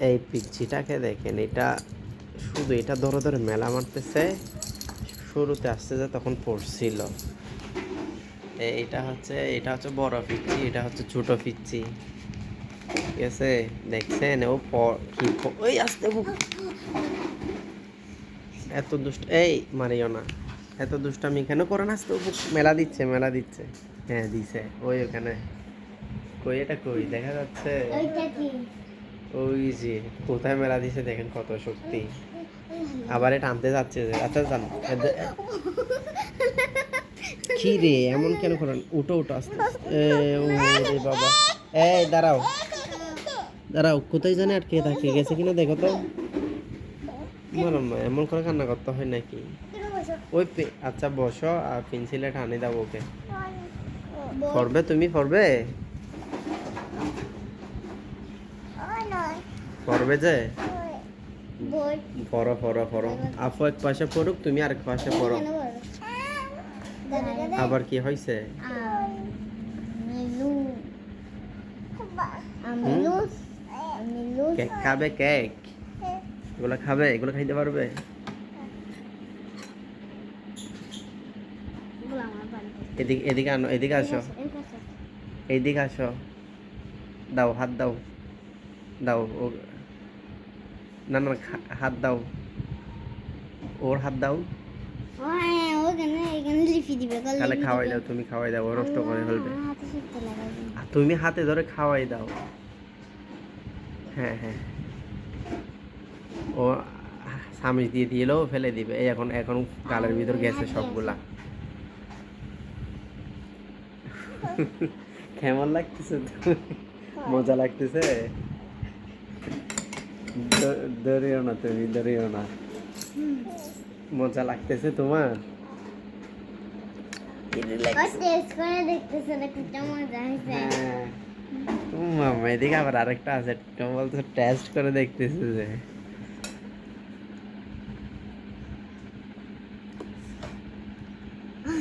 এই পিচ্ছিটাকে দেখেন, এটা শুধু এটা ধরে ধরে মেলা মারতেছে। শুরুতে আসছে যে তখন পড়ছিল। এটা হচ্ছে বড় পিচ্ছি, এটা হচ্ছে ছোট পিচ্ছি। ঠিক আছে, দেখছেন ও ওই আসতে এত দুষ্ট, এই মারিও না। এত দুষ্টামি কেন করে না? আসতে মেলা দিচ্ছে, মেলা দিচ্ছে। হ্যাঁ দিছে, ওই ওখানে। কই এটা, কই দেখা যাচ্ছে? ওই যে কোথায় মেলা দিছে দেখেন, কত শক্তি। আবার এটা আনতে যাচ্ছে যে, আচ্ছা যান। কি রে এমন কেন করেন? উঠো উঠো আস্তে আস্তে। ও রে বাবা, এই দাঁড়াও দাঁড়াও, কোথায় জানে আটকে থাকে গেছে কিনা দেখো তো। মারম না, এমন করে কান্না করতে হয় নাকি? ওই আচ্ছা বসো, আর পেন্সিলে টানে দাও ওকে। পড়বে, তুমি পড়বে? পড়বে যে? পড়ো পড়ো পড়ো। আপু এক পাশে পড়ুক, তুমি আরেক পাশে পড়ো। আবার কি হয়েছে? কেক খাবে? কেক এগুলো খাবে? এগুলো খাইতে পারবে? এদিকে এদিকে আনো, এদিকে আসো, এইদিকে আসো। দাও, হাত দাও, দাও ও। না না, হাত দাও, ওর হাত দাও। তাহলে খাওয়াই দাও, তুমি খাওয়াই দাও, ও নষ্ট করে ফেলবে। তুমি হাতে ধরে খাওয়াই দাও। হ্যাঁ হ্যাঁ, ও সামিজ দিয়ে দিলেও ফেলে দিবে। এই এখন এখন গালের ভিতর গেছে সবগুলা। কেমন লাগতেছে? মজা লাগতেছে? ধরিও না, তুমি ধরিও না। মজা লাগতেছে তোমার? হ্যাঁ, মামা এদিকে আবার আরেকটা আছে, বলতে টেস্ট করে দেখতেছে যে।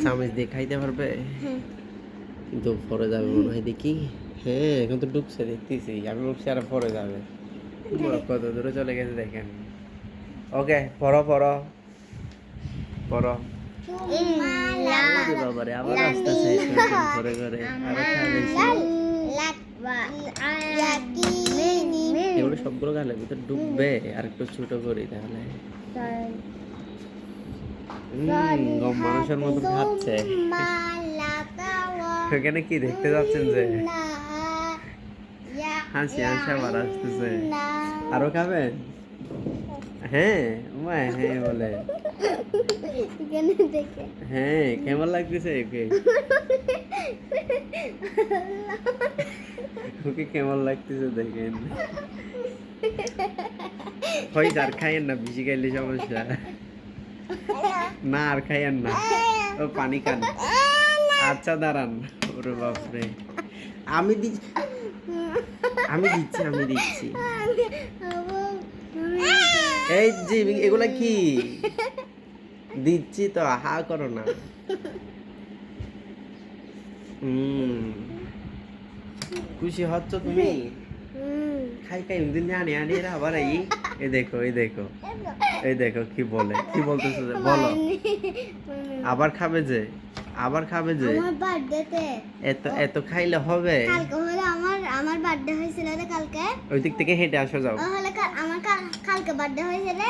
চামচ দিয়ে খাইতে পারবে? কিন্তু পরে যাবে মনে হয়, দেখি। হ্যাঁ এখন তো ডুবছে, দেখতেছি আমি উঠছি আর পরে যাবে। কত দূরে চলে গেছে দেখেন। ওকে, পড়ো পড়ো পড়ো। বাবারে, আবার আসতেছে ঘরে ঘরে, আরো এগুলো সবগুলো গালের ভিতর ডুববে। আর একটু ছোট করি তাহলে। গম মানুষের মতো খাচ্ছে। এখানে কি দেখতে যাচ্ছেন যে? হাসি হাসি আবার আসতেছে। আরো খাবেন? হ্যাঁ হ্যাঁ বলে। হ্যাঁ, কেমন লাগতেছে ওকে? ওকে কেমন লাগতেছে দেখেন। হয়তো আর খাইয়েন না, বেশি খাইলে সমস্যা। না আর খাইয়েন না, ও পানি খান। আচ্ছা দাঁড়ান। ওরে বাপরে, আমি দিচ্ছি আমি দিচ্ছি আমি দিচ্ছি। এই যে এগুলা কি দিচ্ছি তো, হা করো না। খুশি হচ্ছ তুমি? খাই খাই দিন আনি আনি আবার এই দেখো, এই দেখো, এই দেখো কি বলে, কি বলতেছে বলো। আবার খাবে যে, আবার খাবে যে। আমার বার্থডেতে এত এত খাইলে হবে? কালকে হলো আমার বার্থডে হয়েছিল রে কালকে। ওই দিক থেকে হেঁটে আসো, যাও। হলে আমার কালকে বার্থডে হয়েছিল।